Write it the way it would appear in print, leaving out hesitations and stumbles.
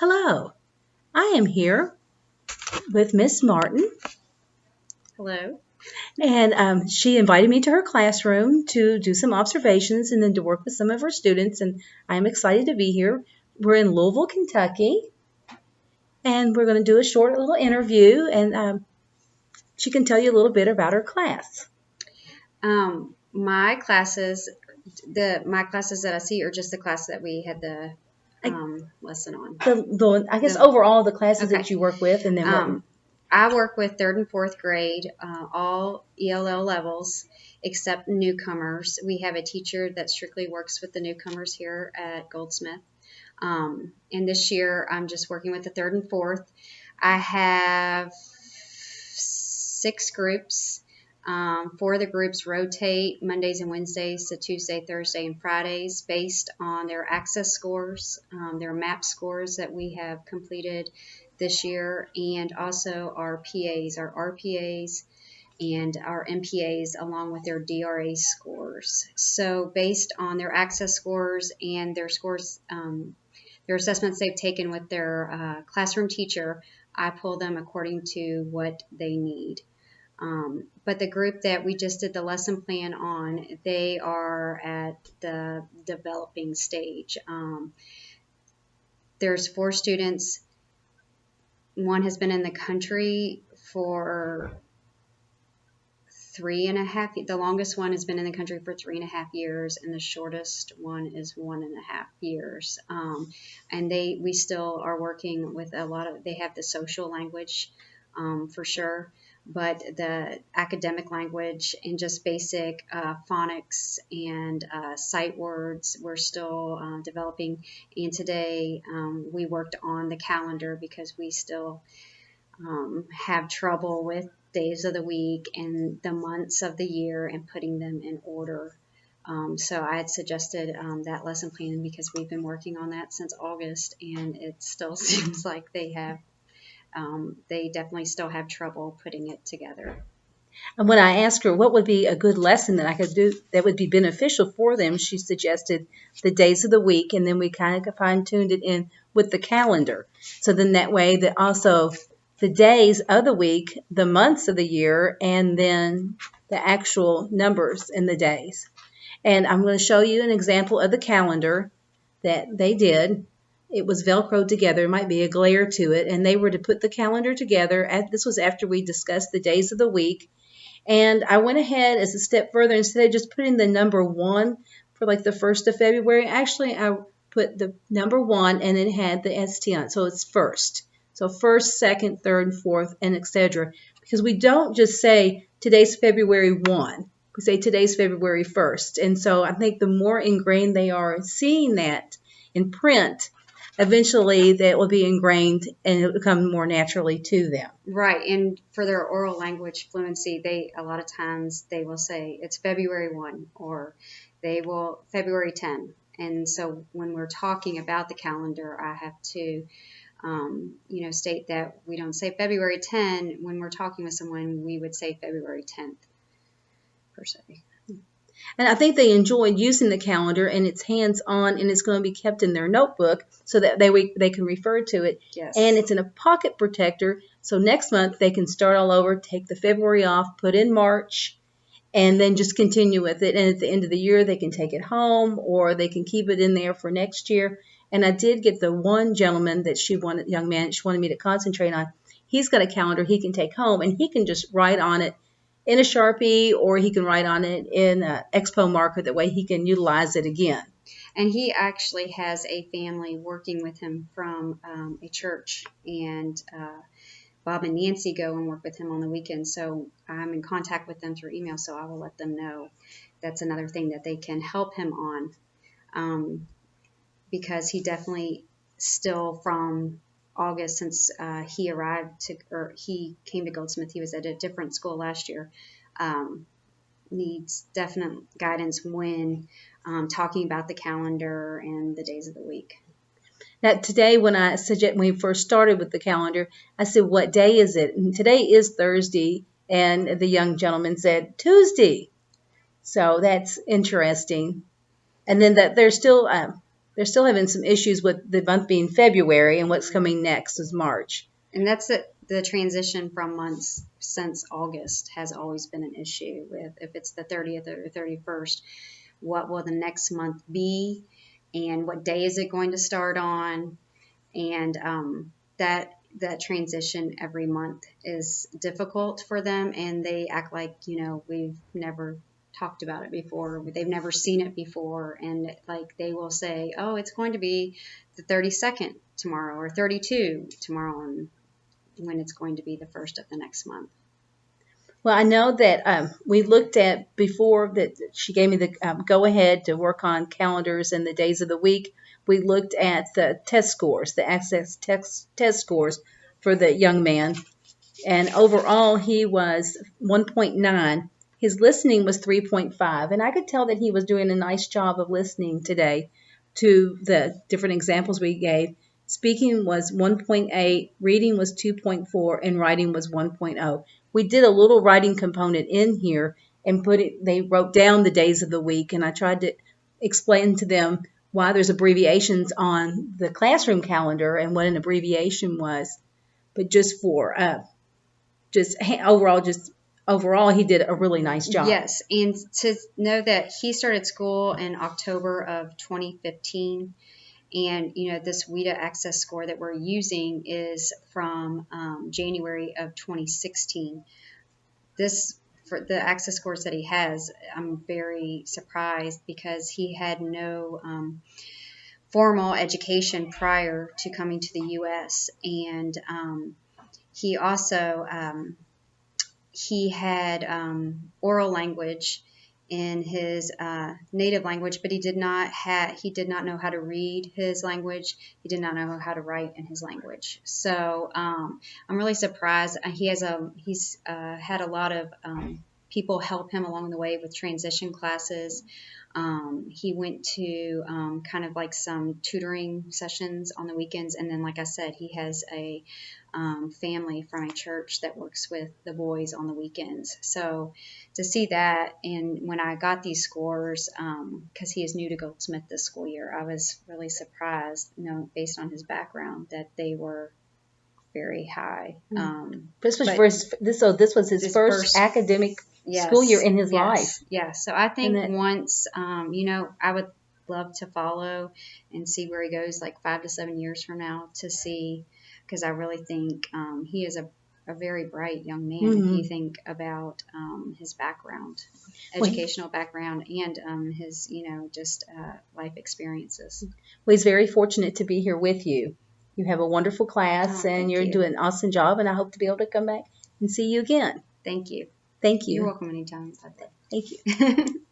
Hello, I am here with Miss Martin, Hello. and she invited me to her classroom to do some observations and then to work with some of her students, and I'm excited to be here. We're in Louisville, Kentucky, and we're going to do a short little interview, and she can tell you a little bit about her class. My classes, my classes that I see are just the class that we had the lesson on. I guess The- overall the classes that okay. you work with, and then I work with third and fourth grade, all ELL levels, except newcomers. We have a teacher that strictly works with the newcomers here at Goldsmith. And this year, I'm just working with the third and fourth. I have 6 groups. 4 of the groups rotate Mondays and Wednesdays to Tuesday, Thursday, and Fridays based on their access scores, their MAP scores that we have completed this year, and also our PAs, our RPAs, and our MPAs along with their DRA scores. So based on their access scores and their scores, their assessments they've taken with their classroom teacher, I pull them according to what they need. But the group that we just did the lesson plan on, they are at the developing stage. There's 4 students. One has been in the country for 3.5. The longest one has been in the country for 3.5 years, and the shortest one is 1.5 years. And we still are working with a lot of. They have the social language for sure, but the academic language and just basic phonics and sight words we're still developing. And today we worked on the calendar because we still have trouble with days of the week and the months of the year and putting them in order. So I had suggested that lesson plan because we've been working on that since August, and it still seems like they definitely still have trouble putting it together. And when I asked her what would be a good lesson that I could do that would be beneficial for them, she suggested the days of the week, and then we kind of fine-tuned it in with the calendar. So then that way that also the days of the week, the months of the year, and then the actual numbers in the days. And I'm going to show you an example of the calendar that they did. It was Velcroed together. There might be a glare to it. And they were to put the calendar together. This was after we discussed the days of the week. And I went ahead as a step further. Instead of just putting the number 1 for like the 1st of February, actually I put the number 1 and it had the ST on it. So it's first. So 1st, 2nd, 3rd, 4th, and etc. Because we don't just say today's February 1. We say today's February 1st. And so I think the more ingrained they are in seeing that in print, eventually that will be ingrained and it will become more naturally to them. Right, and for their oral language fluency, a lot of times they will say it's February 1 or they will February 10. And so when we're talking about the calendar, I have to state that we don't say February 10. When we're talking with someone, we would say February 10th per se. And I think they enjoyed using the calendar, and it's hands-on, and it's going to be kept in their notebook so that they can refer to it. Yes. And it's in a pocket protector, so next month they can start all over, take the February off, put in March, and then just continue with it. And at the end of the year, they can take it home, or they can keep it in there for next year. And I did get the one gentleman that young man, she wanted me to concentrate on. He's got a calendar he can take home, and he can just write on it in a Sharpie, or he can write on it in an Expo marker. That way he can utilize it again. And he actually has a family working with him from a church, and Bob and Nancy go and work with him on the weekends. So I'm in contact with them through email, so I will let them know. That's another thing that they can help him on, because he definitely still from August, since he he came to Goldsmith, he was at a different school last year, needs definite guidance when talking about the calendar and the days of the week. Now today, when we first started with the calendar, I said, what day is it? And today is Thursday, and the young gentleman said Tuesday. So that's interesting. And then that there's still they're still having some issues with the month being February, and what's coming next is March. And that's it. The transition from months since August has always been an issue with if it's the 30th or 31st, what will the next month be and what day is it going to start on? And that transition every month is difficult for them, and they act like, we've never talked about it before. They've never seen it before, and like they will say, oh, it's going to be the 32nd tomorrow or 32 tomorrow, and when it's going to be the first of the next month. Well, I know that we looked at before that she gave me the go-ahead to work on calendars and the days of the week. We looked at the test scores, the access test scores for the young man. And overall, he was 1.9. His listening was 3.5. And I could tell that he was doing a nice job of listening today to the different examples we gave. Speaking was 1.8, reading was 2.4, and writing was 1.0. We did a little writing component in here and they wrote down the days of the week, and I tried to explain to them why there's abbreviations on the classroom calendar and what an abbreviation was. But just for overall, he did a really nice job. Yes, and to know that he started school in October of 2015, and this WIDA access score that we're using is from January of 2016. For the access scores that he has, I'm very surprised because he had no formal education prior to coming to the U.S. And he also he had oral language in his native language, but he did not know how to read his language. He did not know how to write in his language. So I'm really surprised. He's had a lot of people help him along the way with transition classes. He went to kind of like some tutoring sessions on the weekends, and then, like I said, he has a family from a church that works with the boys on the weekends. So to see that, and when I got these scores, because he is new to Goldsmith this school year, I was really surprised, based on his background, that they were very high. This was his first academic school year in his life. Yeah, so I think once, I would love to follow and see where he goes like 5 to 7 years from now to see, because I really think he is a very bright young man. Mm-hmm. If you think about his background, educational background, and his, just life experiences. Well, he's very fortunate to be here with you. You have a wonderful class, and you're doing an awesome job, and I hope to be able to come back and see you again. Thank you. Thank you. You're welcome anytime. Thank you.